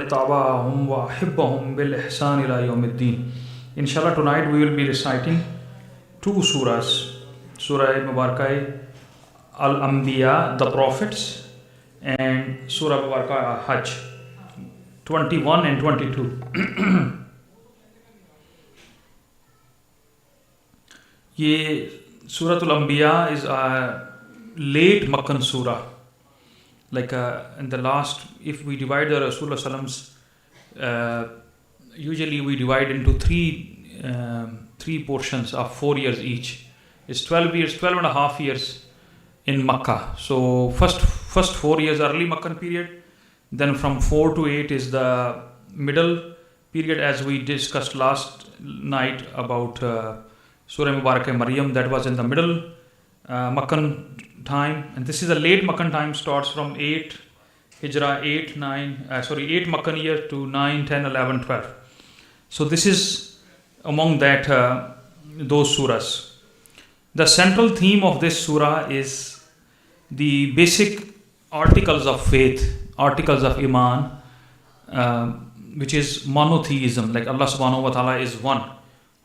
تابعهم وأحبهم بالإحسان إلى يوم الدين. Inshallah, tonight we will be reciting two surahs. Surah Mubarakah Al-Anbiya, the Prophets, and Surah Mubarakah Hajj, 21 and 22. ये Suratul Anbiya is a late Makkan surah. Like in the last, if we divide the Rasulullah Sallam's, usually we divide into three portions of 4 years each. It's 12 years, 12 and a half years in Makkah. So first 4 years early Makkan period, then from 4 to 8 is the middle period, as we discussed last night about Surah Mubarakah Maryam, that was in the middle Makkan time, and this is a late Makkan time, starts from 8 Hijrah, 8 Makkan year to 9, 10, 11, 12. So this is among that those surahs. The central theme of this surah is the basic articles of faith, articles of Iman, which is monotheism, like Allah subhanahu wa ta'ala is one,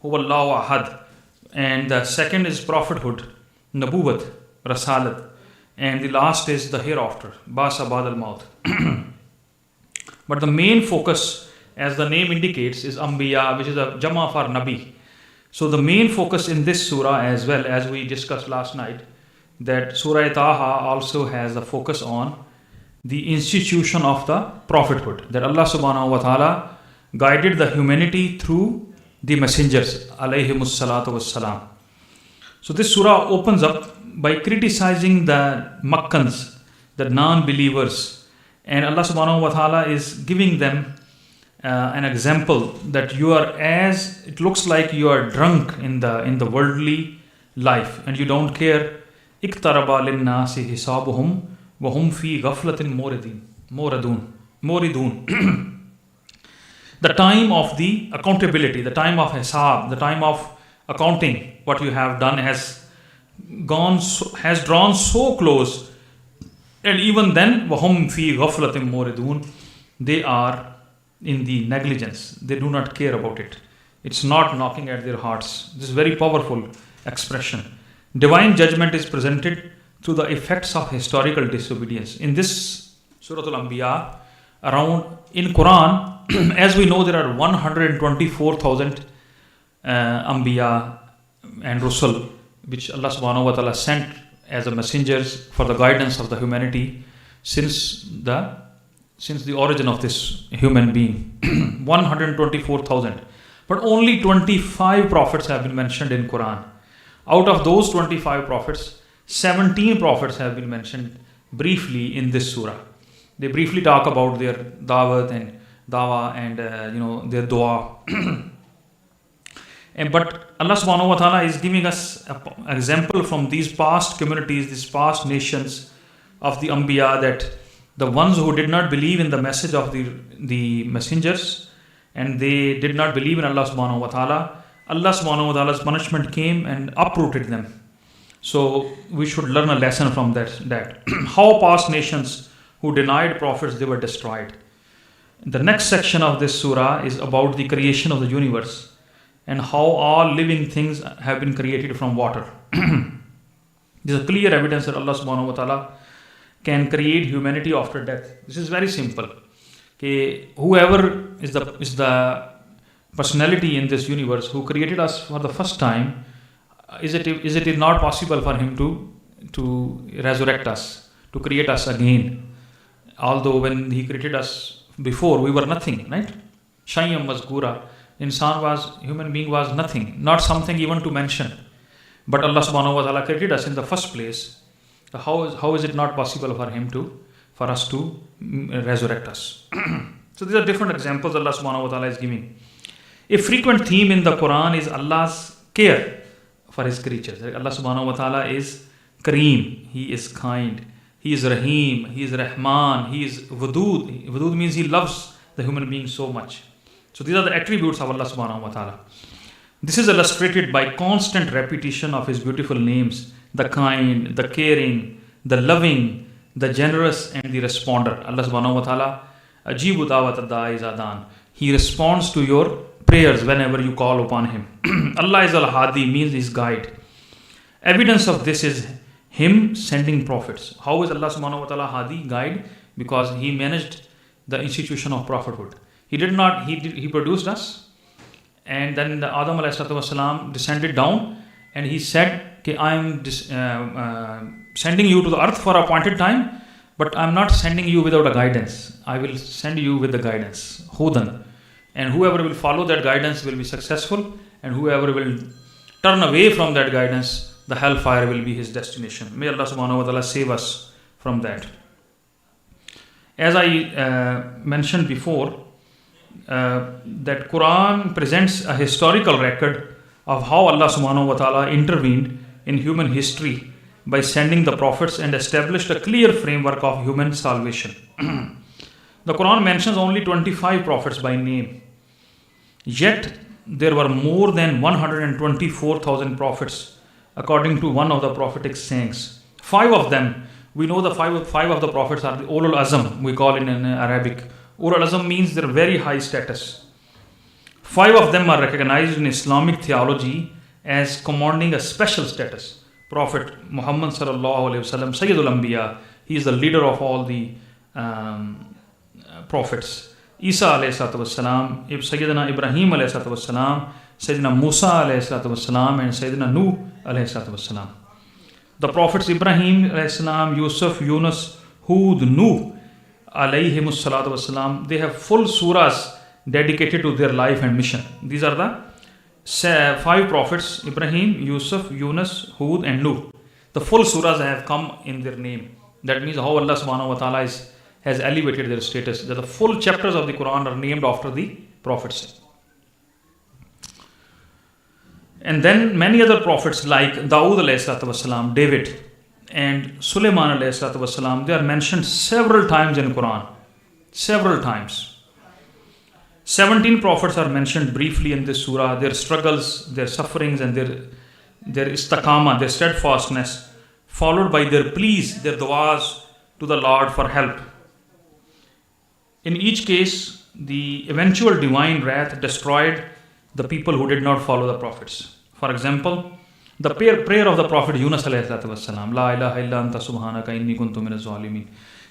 Huwallahu ahad, and the second is prophethood, Nabuwat, Rasalat, and the last is the hereafter, Basa Bad al Maut. But the main focus, as the name indicates, is Anbiya, which is a Jama for Nabi. So the main focus in this surah, as well as we discussed last night, that Surah Taha also has a focus on the institution of the prophethood, that Allah subhanahu wa ta'ala guided the humanity through the messengers, alayhimus salatu wassalam. So this surah opens up by criticizing the Makkans, the non-believers, and Allah subhanahu wa ta'ala is giving them an example that you are, as it looks like you are drunk in the worldly life and you don't care. Iktaraba linnasi hisabuhum wa hum fi ghaflatin moridun. The time of the accountability, the time of hisab, the time of accounting what you have done has drawn so close, and even then wahum fi ghaflatin moridun, they are in the negligence, they do not care about it. It's not knocking at their hearts. This is very powerful expression. Divine judgment is presented through the effects of historical disobedience. In this Suratul Anbiya, in Quran, as we know, there are 124,000 Anbiya and Rusul, which Allah subhanahu wa ta'ala sent as a messengers for the guidance of the humanity since the origin of this human being. 124,000. But only 25 prophets have been mentioned in Quran. Out of those 25 prophets, 17 prophets have been mentioned briefly in this surah. They briefly talk about their dawah and their dua. But Allah subhanahu wa ta'ala is giving us an example from these past communities, these past nations of the Anbiya, that the ones who did not believe in the message of the messengers and they did not believe in Allah subhanahu wa ta'ala, Allah subhanahu wa ta'ala's punishment came and uprooted them. So we should learn a lesson from that. How past nations who denied prophets, they were destroyed. The next section of this surah is about the creation of the universe and how all living things have been created from water. There is a clear evidence that Allah subhanahu wa ta'ala can create humanity after death. This is very simple. Okay, whoever is the personality in this universe who created us for the first time, is it not possible for him to resurrect us, to create us again? Although when he created us before, we were nothing, right? Shayyam mazkura. Human being was nothing, not something even to mention. But Allah subhanahu wa ta'ala created us in the first place. How is it not possible for us to resurrect us? So these are different examples Allah subhanahu wa ta'ala is giving. A frequent theme in the Quran is Allah's care for His creatures. Allah subhanahu wa ta'ala is Kareem, He is kind. He is Rahim, He is Rahman, He is Wadud. Wadud means He loves the human being so much. So these are the attributes of Allah subhanahu wa ta'ala. This is illustrated by constant repetition of His beautiful names, the kind, the caring, the loving, the generous, and the responder. Allah subhanahu wa ta'ala Ajibu dawat ad-da'i iza dan. He responds to your prayers whenever you call upon him. Allah is al-Hadi, means his guide. Evidence of this is him sending prophets. How is Allah subhanahu wa ta'ala Hadi, guide? Because he managed the institution of prophethood. He produced us, and then the Adam alayhi salatu wasalam descended down, and he said, okay, I am sending you to the earth for a appointed time, but I am not sending you without a guidance. I will send you with the guidance, Hudan. And whoever will follow that guidance will be successful, and whoever will turn away from that guidance, the hellfire will be his destination. May Allah subhanahu wa ta'ala save us from that. As I mentioned before, that Quran presents a historical record of how Allah subhanahu wa ta'ala intervened in human history by sending the prophets and established a clear framework of human salvation. The Quran mentions only 25 prophets by name. Yet there were more than 124,000 prophets, according to one of the prophetic sayings. 5 of them, we know the five of the prophets are the Ulul Azm, we call in Arabic. Ulul Azm means their very high status. 5 of them are recognized in Islamic theology as commanding a special status. Prophet Muhammad sallallahu alaihi wasallam, Sayyidul Anbiya, he is the leader of all the prophets. Isa alayhi salatu wassalam, Sayyidina Ibrahim alayhi salatu wassalam, Sayyidina Musa alayhi salatu wassalam, and Sayyidina Nuh alayhi salatu wassalam. The prophets Ibrahim alayhi salam, Yusuf, Yunus, Hud, Nuh alayhi salatu wassalam, they have full surahs dedicated to their life and mission. These are the 5 prophets: Ibrahim, Yusuf, Yunus, Hud, and Nuh. The full surahs have come in their name. That means how Allah subhanahu wa ta'ala has elevated their status. That the full chapters of the Quran are named after the prophets. And then many other prophets like Dawood alayhi salatu wasalam, David, and Sulaiman alayhi salatu wasalam, they are mentioned several times in Quran. Several times. 17 prophets are mentioned briefly in this surah. Their struggles, their sufferings, and their istaqama, their steadfastness, followed by their pleas, their du'as to the Lord for help. In each case, the eventual divine wrath destroyed the people who did not follow the prophets. For example, the prayer of the Prophet Yunus alayhi salatu wassalam, La ilaha illa anta subhanaka inni kuntu minaz zalimin.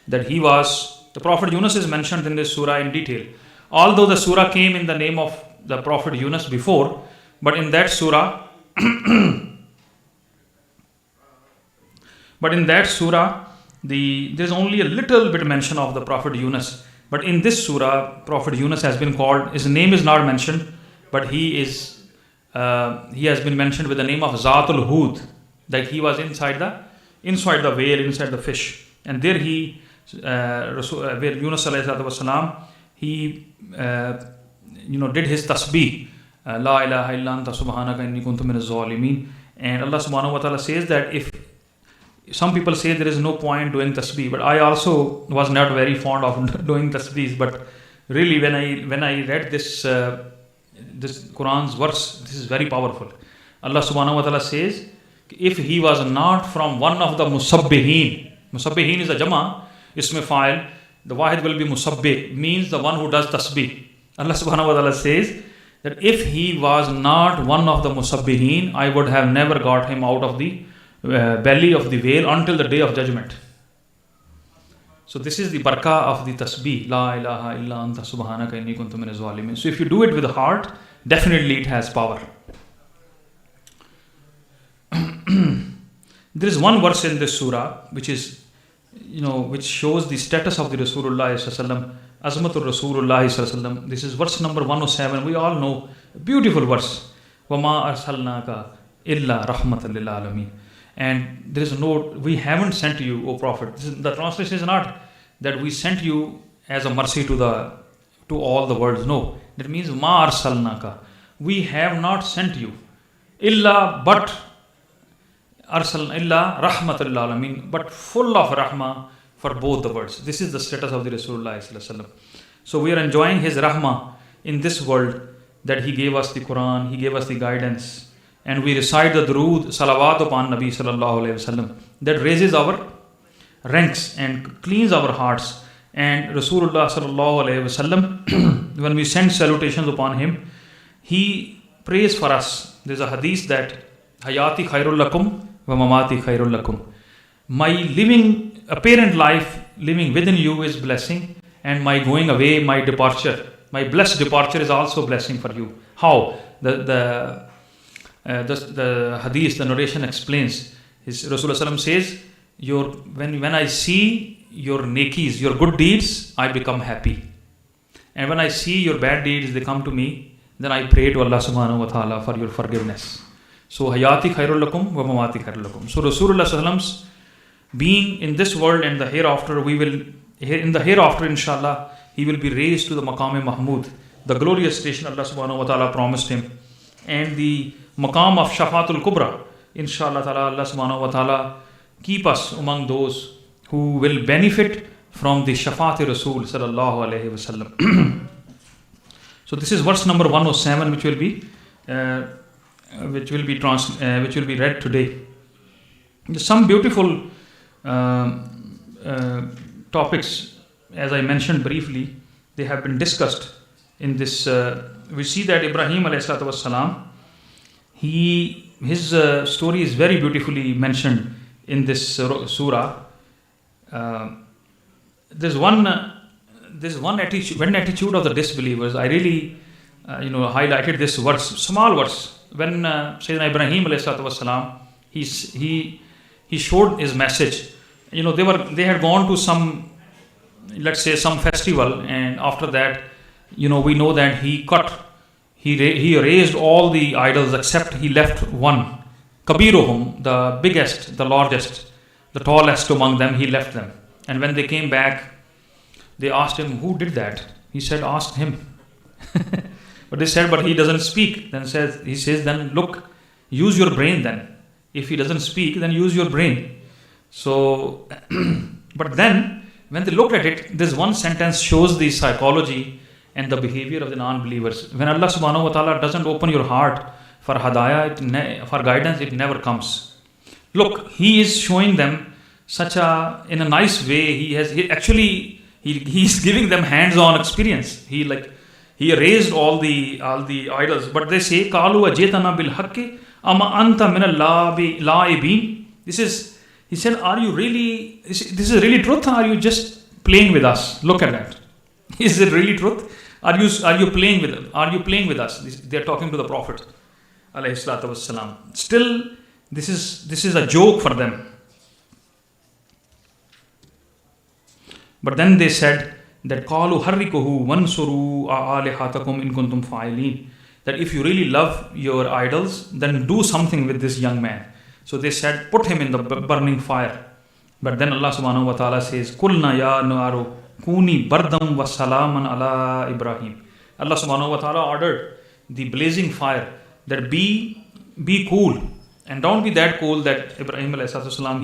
That the Prophet Yunus is mentioned in this surah in detail. Although the surah came in the name of the Prophet Yunus before, but in that surah, there's only a little bit mention of the Prophet Yunus. But in this surah, Prophet Yunus has been called, his name is not mentioned, but he has been mentioned with the name of Zatul Hud, that he was inside the whale, inside the fish. And there where Yunus alayhi salatu wasalam, he did his tasbih, La ilaha illa anta subhanaka inni kuntu minaz zalimin. And Allah subhanahu wa ta'ala says that if some people say there is no point doing tasbih, but I also was not very fond of doing tasbihs. But really, when I read this Quran's verse, this is very powerful. Allah subhanahu wa ta'ala says, if he was not from one of the musabbihin is a jama, isme fa'il, the wahid will be musabbih, means the one who does tasbih. Allah subhanahu wa ta'ala says that if he was not one of the musabbihin, I would have never got him out of the belly of the whale until the day of judgment. So this is the barakah of the tasbih, La ilaha illa anta subhanaka inni kuntu minaz zalimin. So if you do it with the heart, definitely it has power. There is one verse in this surah which shows the status of the Rasulullah sallallahu Azmatul Rasulullah sallallahu. This is verse number 107. We all know, a beautiful verse. Wama arsalnaka illa rahmatan lil alamin. And there is we haven't sent you, O Prophet. The translation is not that we sent you as a mercy to all the worlds. No, that means ma arsalnaka. We have not sent you illa but arsalna illa rahmatul lil alamin, but full of rahmah for both the worlds. This is the status of the Rasulullah sallallahu alaihi wasallam. So we are enjoying his rahmah in this world, that he gave us the Quran, he gave us the guidance, and we recite the durood, salawat upon Nabi sallallahu alaihi wasallam, that raises our ranks and cleans our hearts And Rasulullah sallallahu alayhi wasallam, when we send salutations upon him, he prays for us. There's a hadith that Hayati khairul lakum wa mamati khairul lakum. My living, apparent life, living within you is blessing, and my going away, my departure, my blessed departure is also blessing for you. How? The hadith, the narration explains. Rasulullah sallam says, when I see your nekis, your good deeds, I become happy. And when I see your bad deeds, they come to me, then I pray to Allah subhanahu wa ta'ala for your forgiveness. So, hayati khairul lakum wa mamati khairul lakum. So, Rasulullah sallam's being in this world and the hereafter, in the hereafter, inshallah, he will be raised to the Maqam Mahmud, the glorious station Allah subhanahu wa ta'ala promised him. And the Maqam of Shafatul Kubra, inshallah ta'ala, Allah subhanahu wa ta'ala keep us among those who will benefit from the Shafati Rasul sallallahu alayhi wasallam. So this is verse number 107, which will be read today. Some beautiful topics, as I mentioned briefly, they have been discussed in this. We see that Ibrahim alayhi salatu wassalam, his story is very beautifully mentioned in this surah. There's one attitude of the disbelievers. I really highlighted this verse, small verse, when Sayyidina Ibrahim alayhi salatu wassalam, he showed his message. They had gone to some, let's say, some festival, and after that, we know that he erased all the idols except he left one. Kabiruhum, the biggest, the largest, the tallest among them, he left them. And when they came back, they asked him, who did that? He said, ask him. But they said, but he doesn't speak. Then he says, then look, use your brain then. If he doesn't speak, then use your brain. So, but then, when they looked at it, this one sentence shows the psychology and the behavior of the non-believers. When Allah subhanahu wa ta'ala doesn't open your heart for hadayah, for guidance, it never comes. Look, he is showing them in a nice way. He's giving them hands-on experience. He erased all the idols. But they say, "Qalu ajitana bil haqqi ama anta min al-la'ibin." He said, "Are you really? This is really truth? Or are you just playing with us? Look at that. Is it really truth? Are you playing with us?" They are talking to the Prophet, alayhi salatu wassalam. Still, this is a joke for them. But then they said that qalu harrikuhu wansuru alihatakum in kuntum fa'ilin, that if you really love your idols, then do something with this young man. So they said, put him in the burning fire. But then Allah subhanahu wa ta'ala says, Kulna ya naru kuni bardam wa salaman ala Ibrahim. Allah subhanahu wa ta'ala ordered the blazing fire that be cool, and don't be that cold that Ibrahim alayhi salam,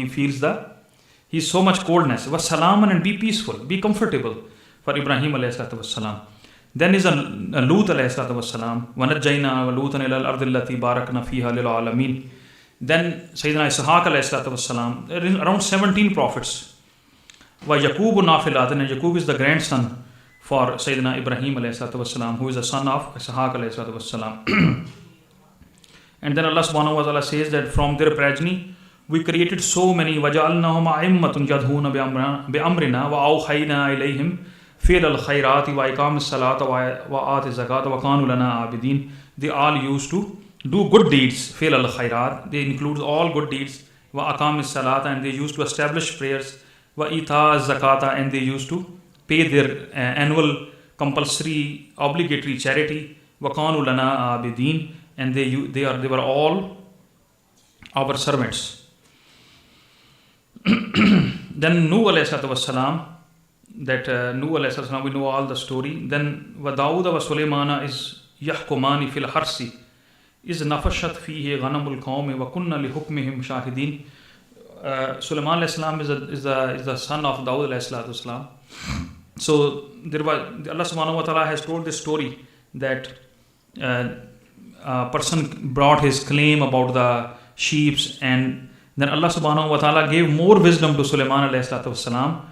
he's so much coldness. Was salaman, and be peaceful, be comfortable for Ibrahim alayhi salam. Then is a Lut alayhi salam. Wa najjayna wa lutan ila al-ardi allati barakna fiha lil alamin. Then Sayyidina Ishaq alayhi salam. There is around 17 prophets. Wa Yaqub nafilat, and Yaqub is the grandson for Sayyidina Ibrahim alayhi salam, who is the son of Ishaq alayhi salam. And then Allah subhanahu wa ta'ala says that from their progeny we created so many. وَجَعَلْنَهُمْ أَئِمَّةٌ يَهْدُونَ بِأَمْرِنَا وَأَوْحَيْنَا إِلَيْهِمْ فِعْلَ الْخَيْرَاتِ وَإِقَامِ الصَّلَاةِ وَآتِ الزَّكَاةَ وَكَانُوا لَنَا عَابِدِينَ. They all used to do good deeds. فِعْلَ الْخَيْرَاتِ, they include all good deeds. وَأَقَامِ الصَّلَاةَ, and they used to establish prayers. وَإِيتَاءَ الزَّكَاةَ, and they used to pay their annual compulsory obligatory charity. وَكَانُوا لَنَا عَابِدِينَ, and they were all our servants. Then Nuh alayhi salam, Nuh alayhi salam, we know all the story. Then wa Dawud wa Sulaymana is yahkumani fil harsi is nafashat fihi ghanamul qawmi wa kunna li hukmihim shahidin. Sulaiman alayhi salam is the son of Dawud alayhi salam. So Allah subhanahu wa ta'ala has told this story that a person brought his claim about the sheep, and then Allah subhanahu wa ta'ala gave more wisdom to Sulaiman alayhi salatu wasalam,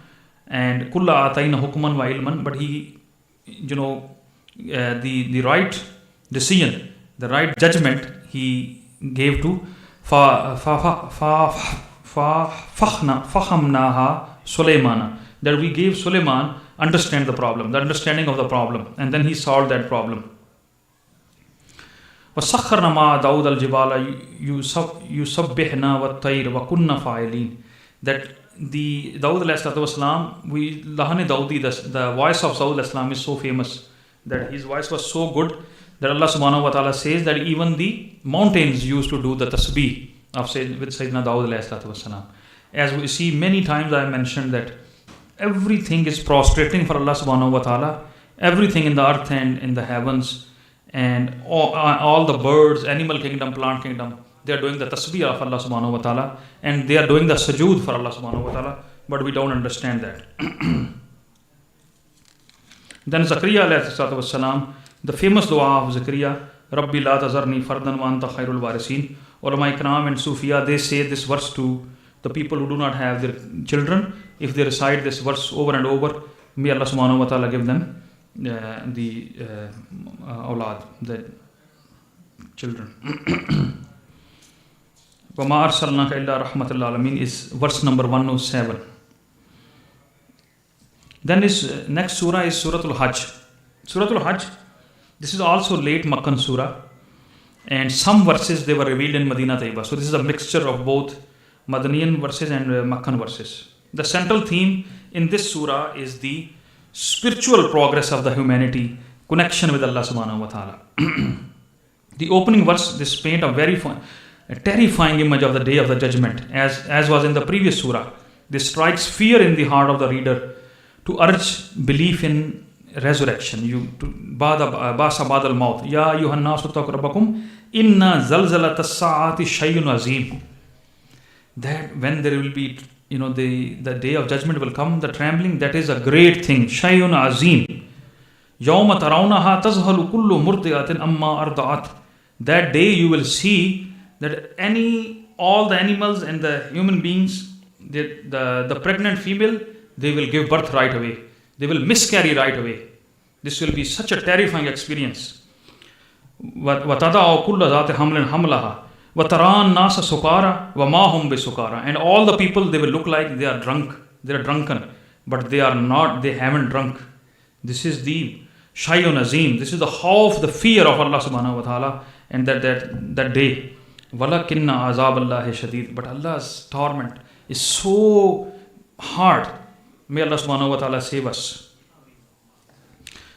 and kulla atayna hukman wa ilman, but he, the right decision, the right judgment he gave to fahamnaha Sulaymana, that we gave Sulaiman understand the problem, the understanding of the problem, and then he solved that problem. وَسَخَّرْنَا مَا دَاوُدَ الْجِبَالَ يُسَبِّحْنَا وَالطَّيْرَ وَكُنَّا فَاعِلِينَ. That the Dawud ﷺ, Lahane Dawudi, the voice of Dawud ﷺ is so famous, that his voice was so good that Allah subhanahu wa ta'ala says that even the mountains used to do the tasbih with Sayyidina Dawud ﷺ. As we see many times, I mentioned that everything is prostrating for Allah subhanahu wa ta'ala, everything in the earth and in the heavens, and all the birds, animal kingdom, plant kingdom, they are doing the tasbih of Allah subhanahu wa ta'ala, and they are doing the sujood for Allah subhanahu wa ta'ala, but we don't understand that. Then Zakaria alayhi salam, the famous dua of Zakaria, Rabbi la tazarni fardan wa anta khairul warisin. Ulama Ikram and Sufiya, they say this verse to the people who do not have their children. If they recite this verse over and over, may Allah subhanahu wa ta'ala give them the awlad, the children. وَمَا أَرْسَلْنَاكَ إِلَّا رَحْمَةً لِلْعَالَمِينَ is verse number 107. Then next surah is Suratul Hajj. Suratul Hajj, this is also late Makkan surah, and some verses they were revealed in Medina Taiba. So this is a mixture of both Madaniyan verses and Makkan verses. The central theme in this surah is the spiritual progress of the humanity, connection with Allah subhanahu wa ta'ala. The opening verse, this paint a terrifying image of the day of the judgment, as was in the previous surah. This strikes fear in the heart of the reader to urge belief in resurrection. Basa badal maut. Ya ayyuhan nasu taqu rabbakum inna zalzalata as-sa'ati shay'un azim. That when there will be, the day of judgment will come, the trembling, that is a great thing. Shay'un azim. Yawma tarawnaha tazhalu kullu murdi'atin amma arda'at. That day you will see that all the animals and the human beings, the pregnant female, they will give birth right away. They will miscarry right away. This will be such a terrifying experience. وَتَضَعُ كُلَّ ذَاتِ حَمْلٍ حَمْلَهَا وَتَرَى النَّاسَ سُكَارَى وَمَا هُمْ بِسُكَارَى. And all the people, they will look like they are drunk. They are drunken. But they are not, they haven't drunk. This is the Shayun Azim. This is the khawf, the fear of Allah subhanahu wa ta'ala, and that day. وَلَكِنَّ عَذَابَ اللَّهِ شَدِيدٌ. But Allah's torment is so hard. May Allah subhanahu wa ta'ala save us.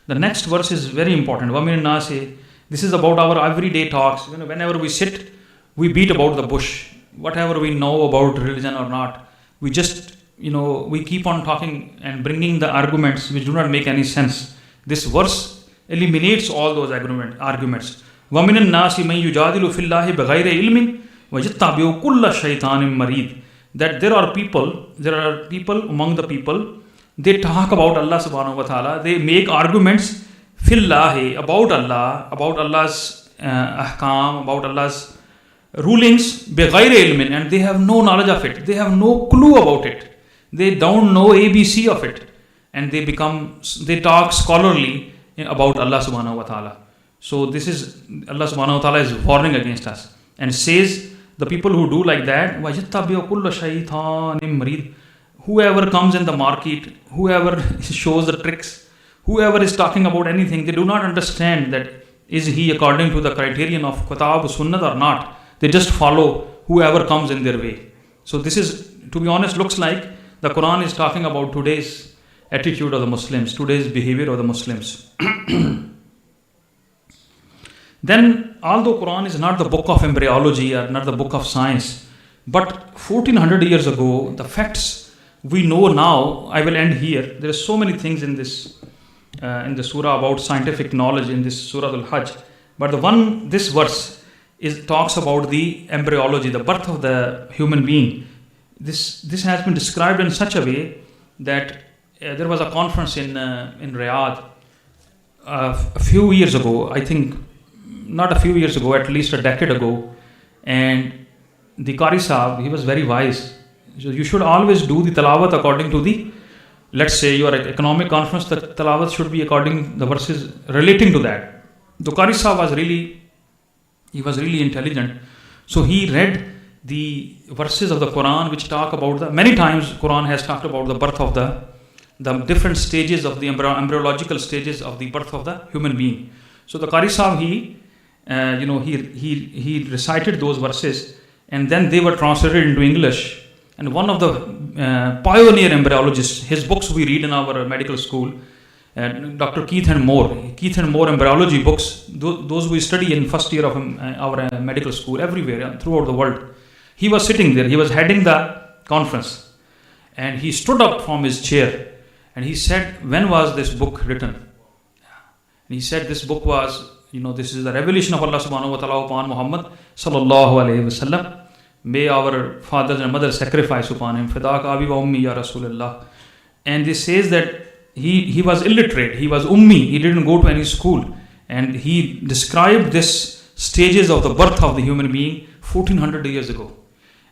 The next verse is very important. وَمِنَ النَّاسِ. This is about our everyday talks. Whenever we sit, we beat about the bush. Whatever we know about religion or not, we just, we keep on talking and bringing the arguments which do not make any sense. This verse eliminates all those arguments. وَمِنَ النَّاسِ مَنْ يُجَادِلُ فِي اللَّهِ بِغَيْرِ عِلْمٍ وَيَتَّبِعُ كُلَّ شَيْطَانٍ مَرِيدٍ. That there are people among the people, they talk about Allah subhanahu wa ta'ala, they make arguments fillahi, about Allah, about Allah's ahkam, about Allah's rulings, bighayri ilmin, and they have no knowledge of it, they have no clue about it, they don't know ABC of it, and they talk scholarly about Allah subhanahu wa ta'ala. So this is, Allah subhanahu wa ta'ala is warning against us and says, the people who do like that, whoever comes in the market, whoever shows the tricks, whoever is talking about anything, they do not understand that is he according to the criterion of Kitab Sunnah or not. They just follow whoever comes in their way. So this is, to be honest, looks like the Quran is talking about today's attitude of the Muslims, today's behavior of the Muslims. Then, although Quran is not the book of embryology or not the book of science, but 1400 years ago, the facts we know now, I will end here. There are so many things in this surah about scientific knowledge in this Surah Al-Hajj. But this verse talks about the embryology, the birth of the human being. This has been described in such a way that there was a conference in Riyadh a few years ago, I think. Not a few years ago, at least a decade ago, and the Qari Sahib, he was very wise. So you should always do the tilawat according to the let's say your economic conference, the tilawat should be according the verses relating to that. The Qari Sahib was really intelligent. So he read the verses of the Quran which talk about many times Quran has talked about the birth of the different stages of the embryological stages of the birth of the human being. So the Qari Sahib, he recited those verses, and then they were translated into English. And one of the pioneer embryologists, his books we read in our medical school, Dr. Keith and Moore embryology books, those we study in first year of our medical school everywhere throughout the world. He was sitting there, he was heading the conference, and he stood up from his chair and he said, when was this book written? And he said, this book was, this is the revelation of Allah subhanahu wa ta'ala upon Muhammad sallallahu alayhi wasallam. May our fathers and mothers sacrifice upon him. Fidaka abi wa ummi ya Rasulullah. And this says that he was illiterate, he was ummi, he didn't go to any school. And he described this stages of the birth of the human being 1400 years ago.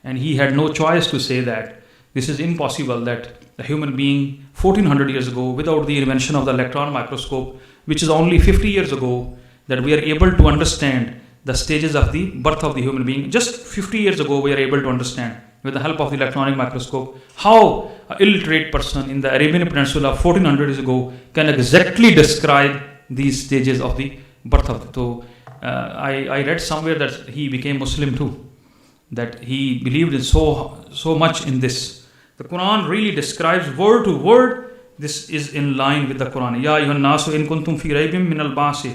And he had no choice to say that this is impossible, that the human being 1400 years ago, without the invention of the electron microscope, which is only 50 years ago, that we are able to understand the stages of the birth of the human being. Just 50 years ago, we are able to understand with the help of the electronic microscope how an illiterate person in the Arabian Peninsula 1400 years ago can exactly describe these stages of the birth of it. So I read somewhere that he became Muslim too, that he believed in so much in this. The Quran really describes word to word. This is in line with the Quran. Ya ayyuhan nasu in kuntum fi raybin min al-ba'si.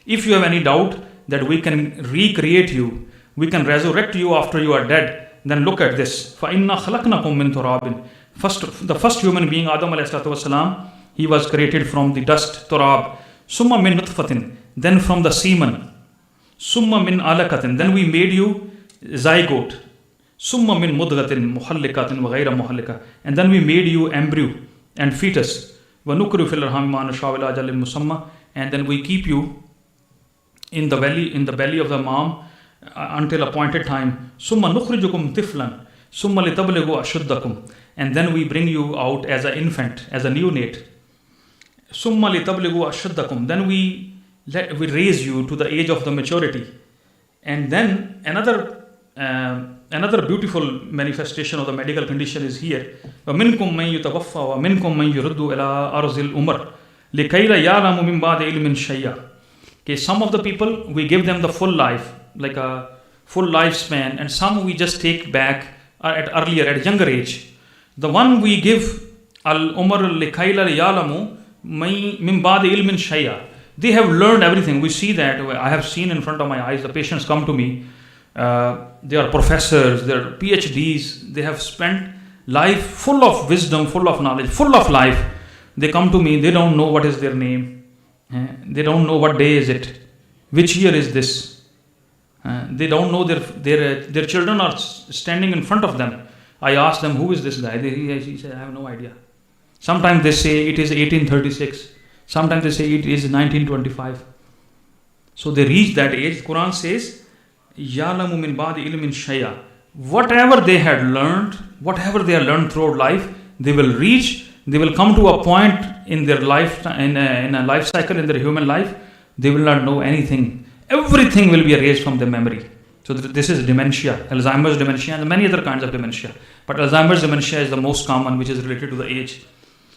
If you have any doubt that we can recreate you, we can resurrect you after you are dead, then look at this. فَإِنَّا خَلَقْنَكُم مِّن تُرَابٍ. The first human being, Adam alayhi salatu wasalam, he was created from the dust, turab. Summa min nutfatin, then from the semen. Summa min alaqatin, then we made you zygote. Summa min mudghatin muhallikatin wa ghayra muhallika, and then we made you embryo and fetus. Wa nukru fil arham ma nasha ila ajalin musamma, and then we keep you in the belly of the mom until appointed time. Summa nukhrijukum tiflan, summa litablighu ashuddakum, and then we bring you out as an infant, as a neonate. Summa litablighu ashuddakum, then we raise you to the age of the maturity. And then another beautiful manifestation of the medical condition is here. وَمِنْكُمْ مَنْ يُتَوَفَّى وَمِنْكُمْ مَنْ يُرَدُّ إِلَىٰ أَرْضِ الْأُمَرِ لِكَيْ لَا يَعْلَمُ مِنْ بَعْدِ عِلْمٍ شَيْئًا. Okay, some of the people, we give them the full life, like a full lifespan, and some we just take back at younger age. The one we give al-umar likayla ya'lamu min ba'di ilmin shay'a. They have learned everything. We see that. I have seen in front of my eyes, the patients come to me. They are professors, they are PhDs. They have spent life full of wisdom, full of knowledge, full of life. They come to me. They don't know what is their name. They don't know what day is it, which year is this. They don't know their children are standing in front of them. I ask them, who is this guy? He said, I have no idea. Sometimes they say it is 1836. Sometimes they say it is 1925. So they reach that age. Quran says, Ya'lamu min ba'di ilmin shay'a. Whatever they had learned, whatever they have learned throughout life, they will reach. They will come to a point in their life, in a life cycle, in their human life, they will not know anything. Everything will be erased from their memory. So this is dementia, Alzheimer's dementia, and many other kinds of dementia. But Alzheimer's dementia is the most common, which is related to the age.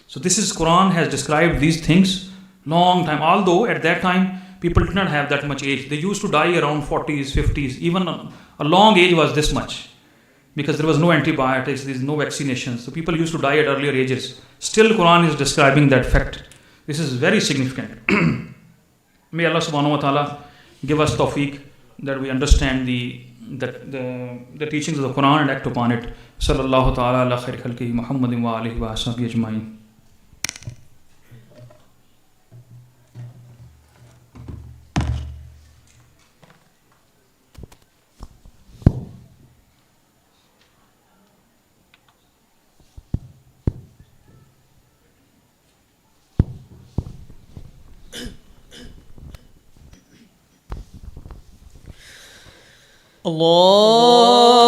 So Quran has described these things long time. Although at that time, people did not have that much age. They used to die around 40s, 50s. Even a long age was this much. Because there was no antibiotics, there is no vaccinations. So people used to die at earlier ages. Still Quran is describing that fact. This is very significant. May Allah subhanahu wa ta'ala give us tawfiq that we understand the teachings of the Quran and act upon it. Sallallahu ta'ala ala khairi khalqihi Muhammadin wa alihi wa ashabihi ajma'in. Allah